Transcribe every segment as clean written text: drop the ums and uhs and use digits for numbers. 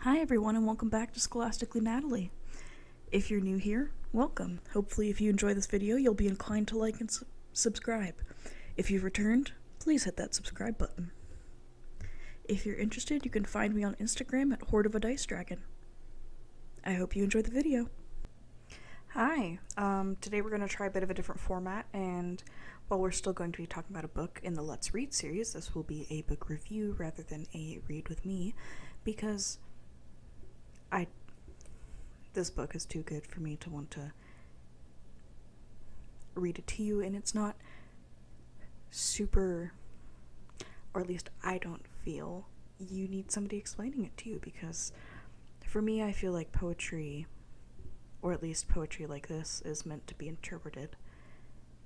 Hi everyone and welcome back to Scholastically Natalie. If you're new here, welcome. Hopefully if you enjoy this video, you'll be inclined to like and subscribe. If you've returned, please hit that subscribe button. If you're interested, you can find me on Instagram at Horde of a Dice Dragon. I hope you enjoy the video. Hi, today we're going to try a bit of a different format, and while we're still going to be talking about a book in the Let's Read series, this will be a book review rather than a read with me, because this book is too good for me to want to read it to you, and it's not super, or at least I don't feel you need somebody explaining it to you, because for me I feel like poetry, or at least poetry like this, is meant to be interpreted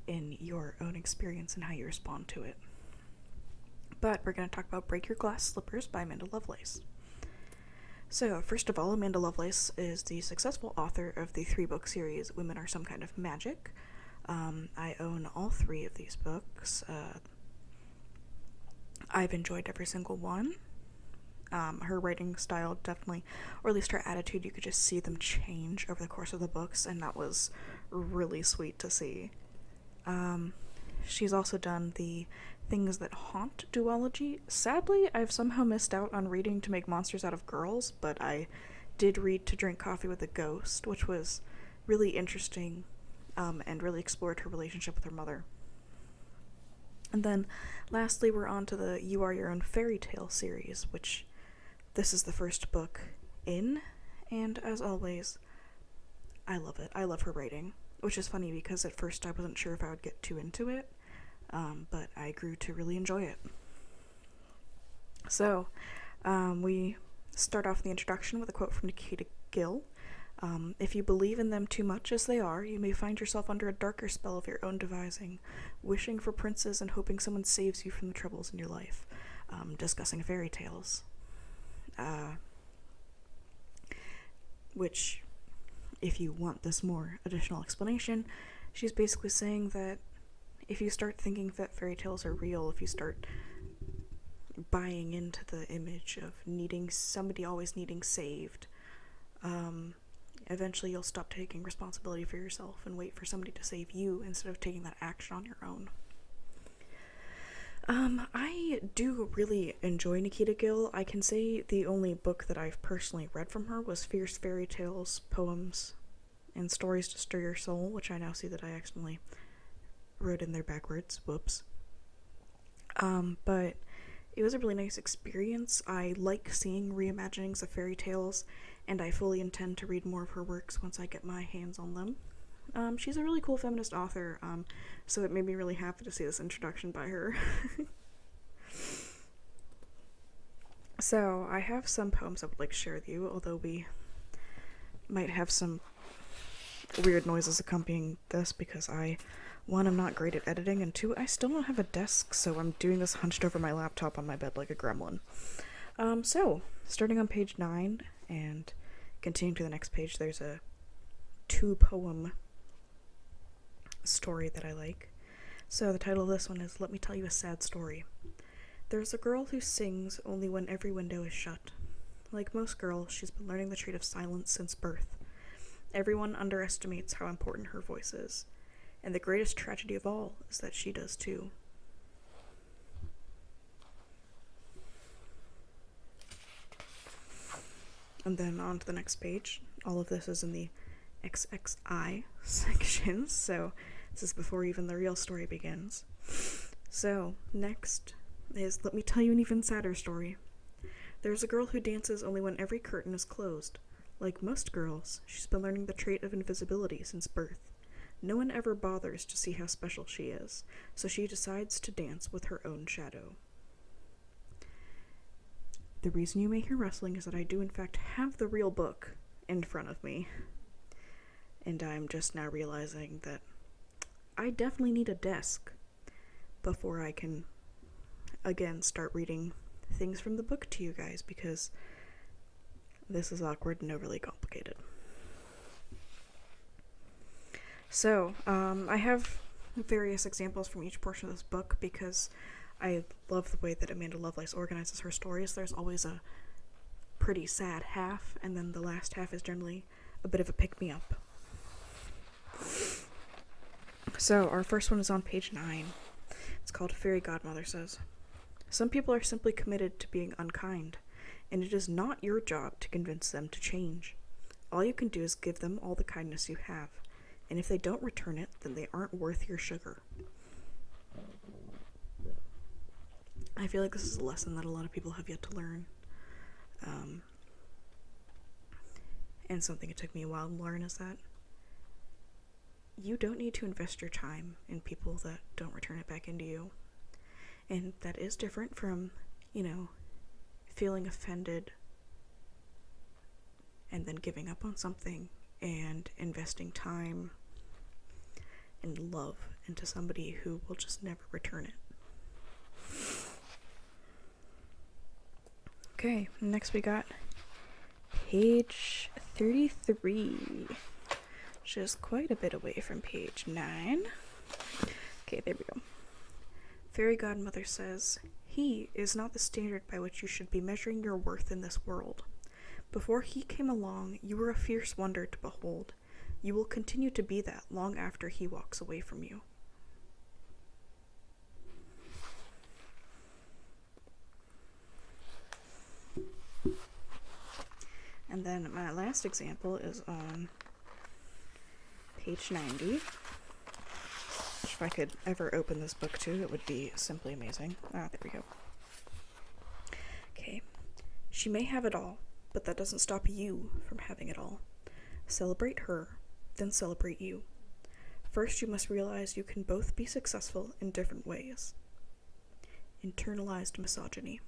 in your own experience and how you respond to it. But we're going to talk about Break Your Glass Slippers by Amanda Lovelace. So, first of all, Amanda Lovelace is the successful author of the 3-book series Women Are Some Kind of Magic. I own all 3 of these books. I've enjoyed every single one. Her writing style definitely, or at least her attitude, you could just see them change over the course of the books, and that was really sweet to see. She's also done the Things That Haunt duology. Sadly, I've somehow missed out on reading To Make Monsters Out of Girls, but I did read To Drink Coffee with a Ghost, which was really interesting, and really explored her relationship with her mother. And then, lastly, we're on to the You Are Your Own Fairy Tale series, which this is the first book in, and as always, I love it. I love her writing, which is funny because at first I wasn't sure if I would get too into it, but I grew to really enjoy it. So, we start off the introduction with a quote from Nikita Gill. If you believe in them too much as they are, you may find yourself under a darker spell of your own devising, wishing for princes and hoping someone saves you from the troubles in your life. Discussing fairy tales. Which, if you want this more additional explanation, she's basically saying that if you start thinking that fairy tales are real, if you start buying into the image of somebody always needing saved, eventually you'll stop taking responsibility for yourself and wait for somebody to save you instead of taking that action on your own. I do really enjoy Nikita Gill. I can say the only book that I've personally read from her was Fierce Fairy Tales, Poems, and Stories to Stir Your Soul, which I now see that I accidentally wrote in there backwards. Whoops. But it was a really nice experience. I like seeing reimaginings of fairy tales, and I fully intend to read more of her works once I get my hands on them. She's a really cool feminist author, so it made me really happy to see this introduction by her. So, I have some poems I would like to share with you, although we might have some weird noises accompanying this because one, I'm not great at editing, and 2, I still don't have a desk, so I'm doing this hunched over my laptop on my bed like a gremlin. So, starting on page 9 and continuing to the next page, there's a 2-poem story that I like. So the title of this one is Let Me Tell You a Sad Story. There's a girl who sings only when every window is shut. Like most girls, she's been learning the trait of silence since birth. Everyone underestimates how important her voice is, and the greatest tragedy of all is that she does too. And then on to the next page. All of this is in the XXI section, so this is before even the real story begins. So, next is Let Me Tell You an Even Sadder Story. There's a girl who dances only when every curtain is closed. Like most girls, she's been learning the trait of invisibility since birth. No one ever bothers to see how special she is, so she decides to dance with her own shadow. The reason you may hear rustling is that I do in fact have the real book in front of me. And I'm just now realizing that I definitely need a desk before I can, again, start reading things from the book to you guys, because this is awkward and overly complicated. So, I have various examples from each portion of this book because I love the way that Amanda Lovelace organizes her stories. There's always a pretty sad half, and then the last half is generally a bit of a pick-me-up. So our first one is on page 9. It's called Fairy Godmother Says. Some people are simply committed to being unkind, and it is not your job to convince them to change. All you can do is give them all the kindness you have, and if they don't return it, then they aren't worth your sugar. I feel like this is a lesson that a lot of people have yet to learn. And something it took me a while to learn is that you don't need to invest your time in people that don't return it back into you. And that is different from, feeling offended and then giving up on something and investing time and love into somebody who will just never return it. Okay, next we got page 33, which is quite a bit away from page 9. Okay, there we go. Fairy Godmother Says, he is not the standard by which you should be measuring your worth in this world. Before he came along, you were a fierce wonder to behold. You will continue to be that long after he walks away from you. And then my last example is on page 90. If I could ever open this book too, it would be simply amazing. There we go. Okay. She may have it all, but that doesn't stop you from having it all. Celebrate her, then celebrate you. First, you must realize you can both be successful in different ways. Internalized misogyny.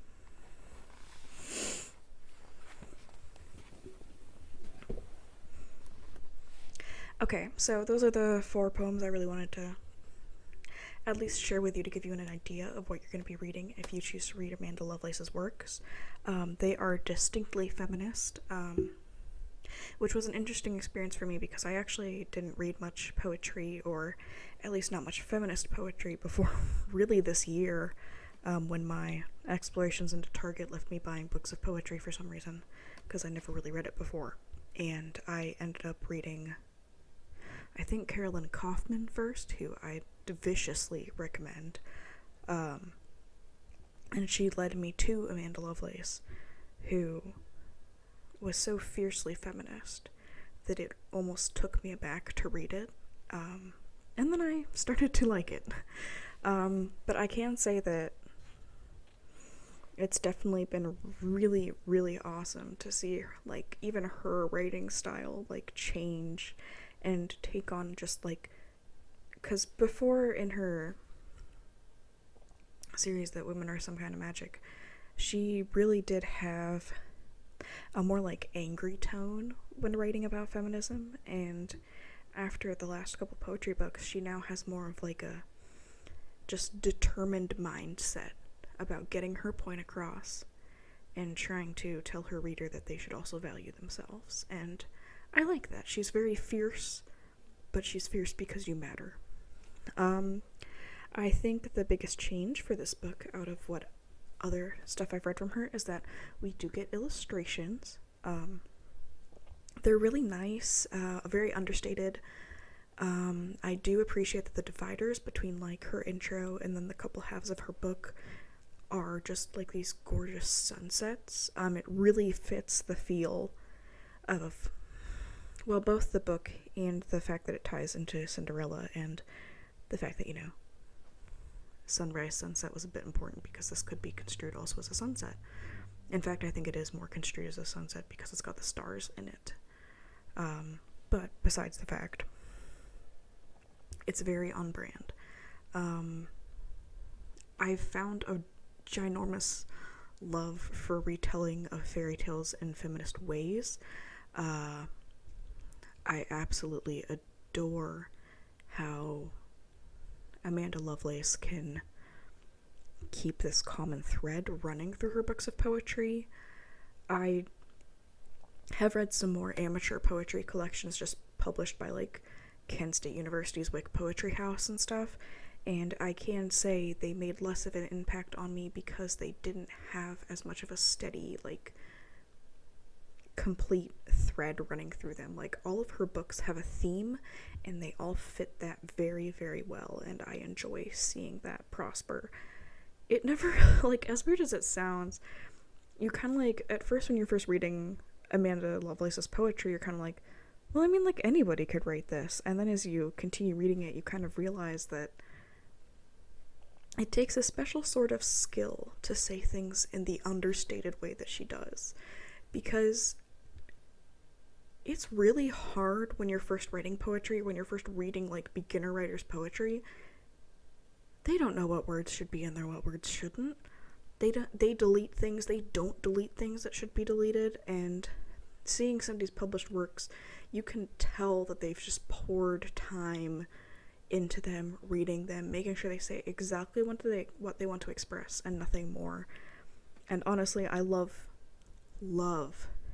Okay, so those are the 4 poems I really wanted to at least share with you to give you an idea of what you're going to be reading if you choose to read Amanda Lovelace's works. They are distinctly feminist, which was an interesting experience for me because I actually didn't read much poetry, or at least not much feminist poetry, before really this year, when my explorations into Target left me buying books of poetry for some reason, because I never really read it before. And I ended up reading, I think, Carolyn Kaufman first, who I viciously recommend. And she led me to Amanda Lovelace, who was so fiercely feminist that it almost took me aback to read it. And then I started to like it. But I can say that it's definitely been really, really awesome to see, like, even her writing style, like, change and take on just, like, because before in her series that Women Are Some Kind of Magic, she really did have a more, like, angry tone when writing about feminism, and after the last couple poetry books, she now has more of, like, a just determined mindset about getting her point across and trying to tell her reader that they should also value themselves. And I like that. She's very fierce, but she's fierce because you matter. I think the biggest change for this book out of what other stuff I've read from her is that we do get illustrations. They're really nice, very understated. I do appreciate that the dividers between, like, her intro and then the couple halves of her book are just, like, these gorgeous sunsets. It really fits the feel of, well, both the book and the fact that it ties into Cinderella, and the fact that, sunrise, sunset was a bit important because this could be construed also as a sunset. In fact, I think it is more construed as a sunset because it's got the stars in it. But besides the fact, it's very on brand. I've found a ginormous love for retelling of fairy tales in feminist ways. I absolutely adore how Amanda Lovelace can keep this common thread running through her books of poetry. I have read some more amateur poetry collections just published by, like, Kent State University's Wick Poetry House and stuff, and I can say they made less of an impact on me because they didn't have as much of a steady, like, complete thread running through them. Like, all of her books have a theme, and they all fit that very, very well, and I enjoy seeing that prosper. It never, like, as weird as it sounds, you kind of like, at first when you're first reading Amanda Lovelace's poetry, you're kind of like, well, I mean, like, anybody could write this. And then as you continue reading it, you kind of realize that it takes a special sort of skill to say things in the understated way that she does. Because it's really hard when you're first writing poetry, when you're first reading, like, beginner writers' poetry. They don't know what words should be in there, what words shouldn't. They delete things, they don't delete things that should be deleted, and seeing somebody's published works, you can tell that they've just poured time into them, reading them, making sure they say exactly what they want to express and nothing more. And honestly, I love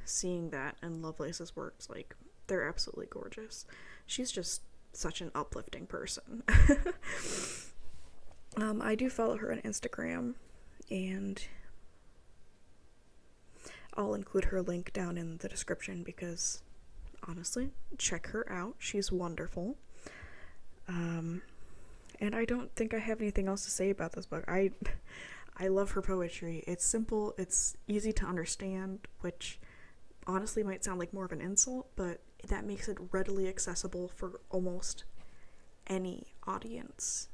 seeing that in Lovelace's works. Like, they're absolutely gorgeous. She's just such an uplifting person. I do follow her on Instagram, and I'll include her link down in the description because, honestly, check her out. She's wonderful. And I don't think I have anything else to say about this book. I love her poetry. It's simple, it's easy to understand, which honestly might sound like more of an insult, but that makes it readily accessible for almost any audience,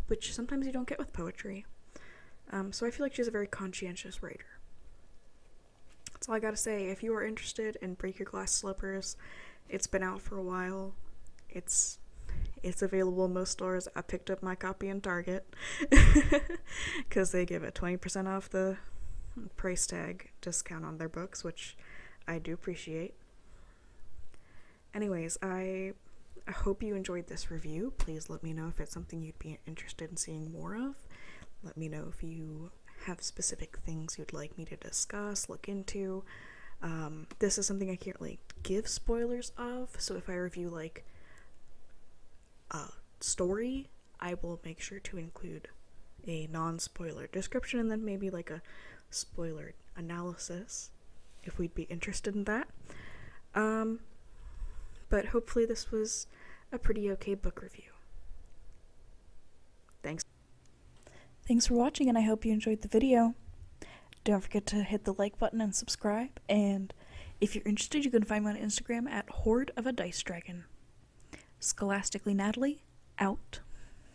which sometimes you don't get with poetry. So I feel like she's a very conscientious writer. That's all I gotta say. If you are interested in Break Your Glass Slippers, it's been out for a while. It's available in most stores. I picked up my copy in Target because they give a 20% off the price tag discount on their books, which I do appreciate. Anyways, I hope you enjoyed this review. Please let me know if it's something you'd be interested in seeing more of. Let me know if you have specific things you'd like me to discuss, look into. This is something I can't really give spoilers of, so if I review like a story, I will make sure to include a non-spoiler description and then maybe like a spoiler analysis if we'd be interested in that. But hopefully this was a pretty okay book review. Thanks for watching, and I hope you enjoyed the video. Don't forget to hit the like button and subscribe, and if you're interested, you can find me on Instagram at Horde of a Dice Dragon. Scholastically Natalie, out.